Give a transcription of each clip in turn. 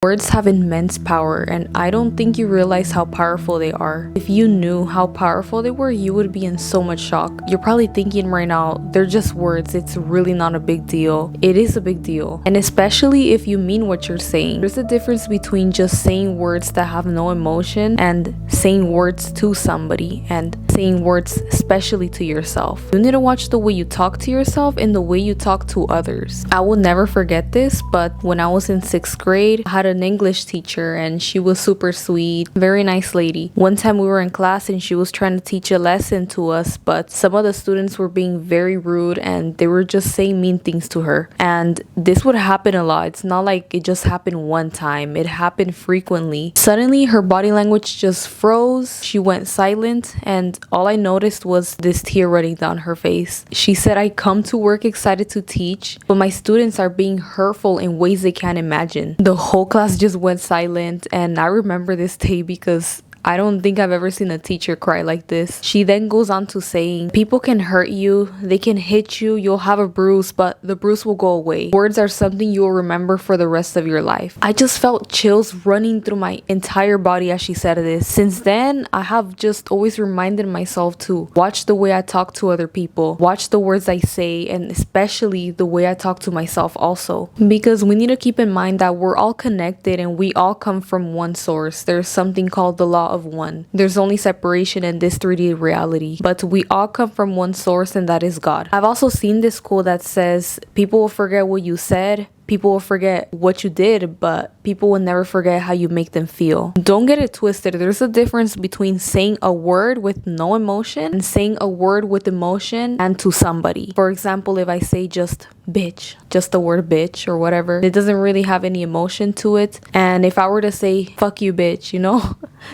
Words have immense power, and I don't think you realize how powerful they are. If you knew how powerful they were, you would be in so much shock. You're probably thinking right now, they're just words, it's really not a big deal. It is a big deal, and especially if you mean what you're saying. There's a difference between just saying words that have no emotion and saying words to somebody and saying words especially to yourself. You need to watch the way you talk to yourself and the way you talk to others. I will never forget this, but when I was in 6th grade, I had an English teacher and she was super sweet, very nice lady. One time we were in class and she was trying to teach a lesson to us, but some of the students were being very rude and they were just saying mean things to her. And this would happen a lot. It's not like it just happened one time. It happened frequently. Suddenly her body language just froze. She went silent and all I noticed was this tear running down her face. She said, "I come to work excited to teach, but my students are being hurtful in ways they can't imagine." The whole class just went silent, and I remember this day because I don't think I've ever seen a teacher cry like this. She then goes on to saying, "People can hurt you, they can hit you, you'll have a bruise, but the bruise will go away. Words are something you will remember for the rest of your life." I just felt chills running through my entire body as she said this. Since then, I have just always reminded myself to watch the way I talk to other people, watch the words I say, and especially the way I talk to myself also. Because we need to keep in mind that we're all connected and we all come from one source. There's something called the law of one. There's only separation in this 3D reality, but we all come from one source, and that is God. I've also seen this quote that says, "People will forget what you said, people will forget what you did, but people will never forget how you make them feel." Don't get it twisted. There's a difference between saying a word with no emotion and saying a word with emotion and to somebody. For example, if I say just bitch, just the word bitch or whatever, it doesn't really have any emotion to it. And if I were to say fuck you bitch,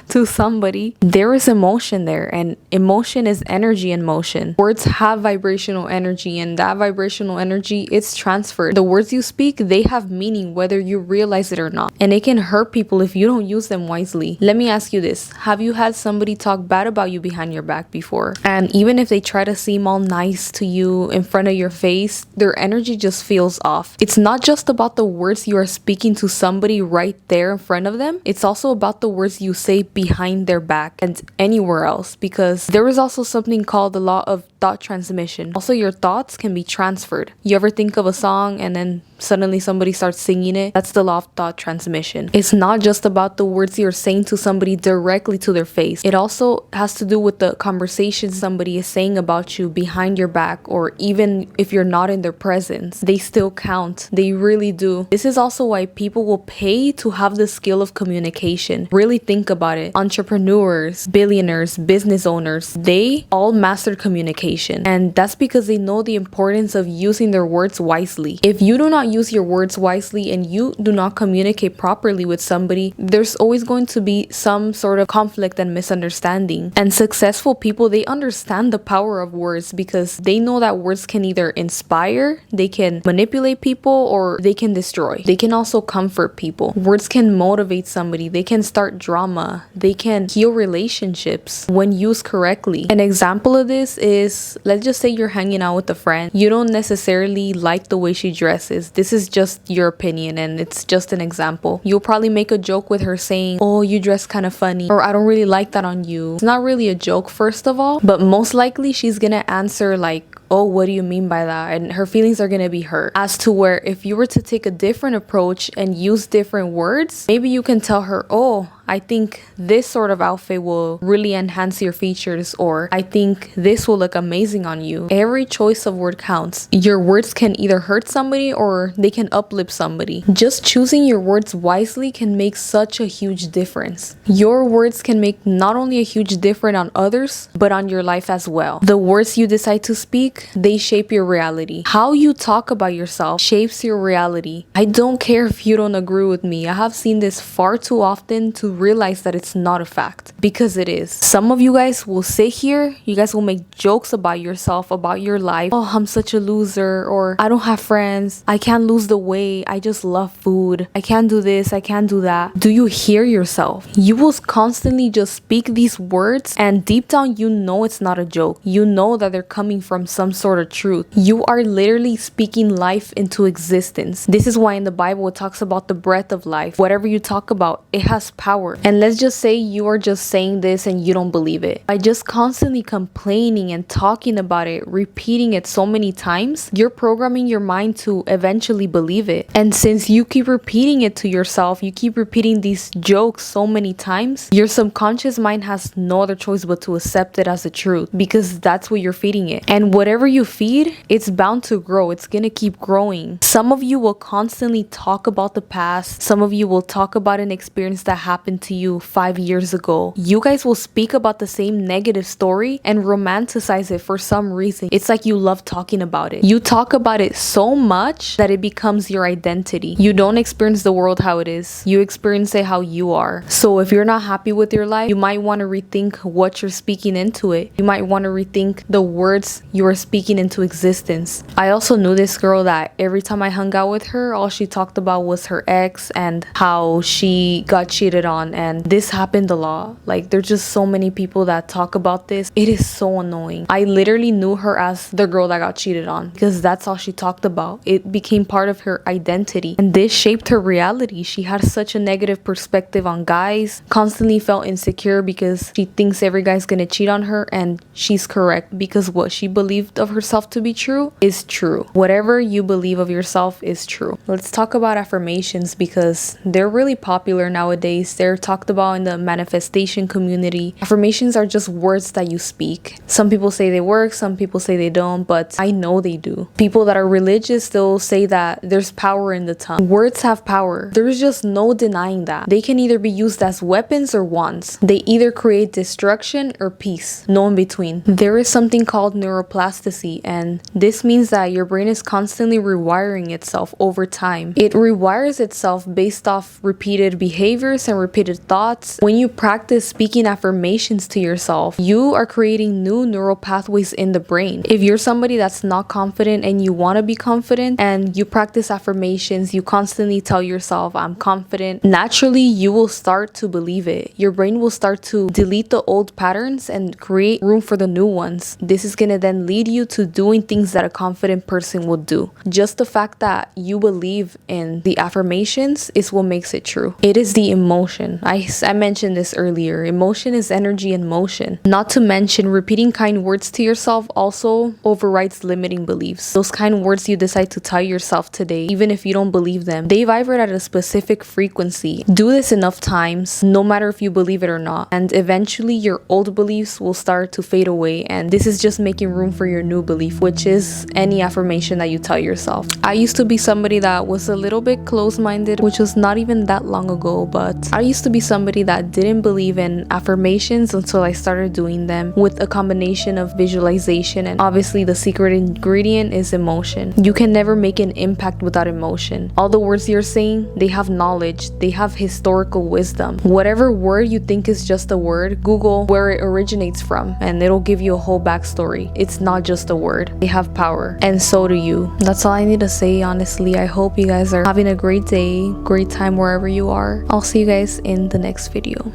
to somebody, there is emotion there, and emotion is energy in motion. Words have vibrational energy, and that vibrational energy, it's transferred. The words you speak, they have meaning whether you realize it or not, and it can hurt people if you don't use them wisely. Let me ask you this: have you had somebody talk bad about you behind your back before? And even if they try to seem all nice to you in front of your face, their energy just feels off. It's not just about the words you are speaking to somebody right there in front of them, it's also about the words you say behind their back and anywhere else, because there is also something called the law of thought transmission. Also, your thoughts can be transferred. You ever think of a song and then suddenly somebody starts singing it? That's the law of thought transmission. It's not just about the words you're saying to somebody directly to their face. It also has to do with the conversation somebody is saying about you behind your back, or even if you're not in their presence. They still count. They really do. This is also why people will pay to have the skill of communication. Really think about it. Entrepreneurs, billionaires, business owners, they all master communication. And that's because they know the importance of using their words wisely. If you do not use your words wisely and you do not communicate properly with somebody, there's always going to be some sort of conflict and misunderstanding. And successful people, they understand the power of words because they know that words can either inspire, they can manipulate people, or they can destroy. They can also comfort people. Words can motivate somebody. They can start drama. They can heal relationships when used correctly. An example of this is, let's just say you're hanging out with a friend. You don't necessarily like the way she dresses. This is just your opinion and it's just an example. You'll probably make a joke with her saying, "Oh, you dress kind of funny," or "I don't really like that on you." It's not really a joke, first of all, but most likely she's gonna answer like, "Oh, what do you mean by that?" And her feelings are gonna be hurt. As to where if you were to take a different approach and use different words, maybe you can tell her, "Oh, I think this sort of outfit will really enhance your features," or "I think this will look amazing on you." Every choice of word counts. Your words can either hurt somebody or they can uplift somebody. Just choosing your words wisely can make such a huge difference. Your words can make not only a huge difference on others, but on your life as well. The words you decide to speak, they shape your reality. How you talk about yourself shapes your reality. I don't care if you don't agree with me. I have seen this far too often to realize that it's not a fact, because it is. Some of you guys will sit here, you guys will make jokes about yourself, about your life. "Oh, I'm such a loser," or "I don't have friends, I can't lose the weight, I just love food, I can't do this, I can't do that." Do you hear yourself? You will constantly just speak these words, and deep down you know it's not a joke. You know that they're coming from some some sort of truth. You are literally speaking life into existence. This is why in the Bible it talks about the breath of life. Whatever you talk about, it has power. And let's just say you are just saying this and you don't believe it. By just constantly complaining and talking about it, repeating it so many times, you're programming your mind to eventually believe it. And since you keep repeating it to yourself, you keep repeating these jokes so many times, your subconscious mind has no other choice but to accept it as the truth, because that's what you're feeding it. And whatever you feed, it's bound to grow. It's gonna keep growing. Some of you will constantly talk about the past. Some of you will talk about an experience that happened to you 5 years ago. You guys will speak about the same negative story and romanticize it for some reason. It's like you love talking about it. You talk about it so much that it becomes your identity. You don't experience the world how it is. You experience it how you are. So if you're not happy with your life, you might want to rethink what you're speaking into it. You might want to rethink the words you are speaking into existence. I also knew this girl that every time I hung out with her, all she talked about was her ex and how she got cheated on, and this happened a lot. Like, there's just so many people that talk about this. It is so annoying. I literally knew her as the girl that got cheated on because that's all she talked about. It became part of her identity, and this shaped her reality. She had such a negative perspective on guys, constantly felt insecure because she thinks every guy's gonna cheat on her, and she's correct because what she believed of herself to be true is true. Whatever you believe of yourself is true. Let's talk about affirmations because they're really popular nowadays. They're talked about in the manifestation community. Affirmations are just words that you speak. Some people say they work, some people say they don't, but I know they do. People that are religious, they'll say that there's power in the tongue. Words have power. There's just no denying that. They can either be used as weapons or wands. They either create destruction or peace. No in between. There is something called neuroplasticity, and this means that your brain is constantly rewiring itself over time. It rewires itself based off repeated behaviors and repeated thoughts. When you practice speaking affirmations to yourself, you are creating new neural pathways in the brain. If you're somebody that's not confident and you want to be confident and you practice affirmations, you constantly tell yourself, I'm confident, naturally you will start to believe it. Your brain will start to delete the old patterns and create room for the new ones. This is going to then lead you to doing things that a confident person would do. Just the fact that you believe in the affirmations is what makes it true. It is the emotion. I mentioned this earlier. Emotion is energy in motion. Not to mention, repeating kind words to yourself also overrides limiting beliefs. Those kind words you decide to tell yourself today, even if you don't believe them, they vibrate at a specific frequency. Do this enough times, no matter if you believe it or not, and eventually your old beliefs will start to fade away, and this is just making room for your new belief, which is any affirmation that you tell yourself. I used to be somebody that was a little bit close-minded, which was not even that long ago, but I used to be somebody that didn't believe in affirmations until I started doing them with a combination of visualization, and obviously the secret ingredient is emotion. You can never make an impact without emotion. All the words you're saying, they have knowledge, they have historical wisdom. Whatever word you think is just a word, Google where it originates from and it'll give you a whole backstory. It's not just a word. They have power, and so do you. That's all I need to say, honestly. I hope you guys are having a great day, great time wherever you are. I'll see you guys in the next video.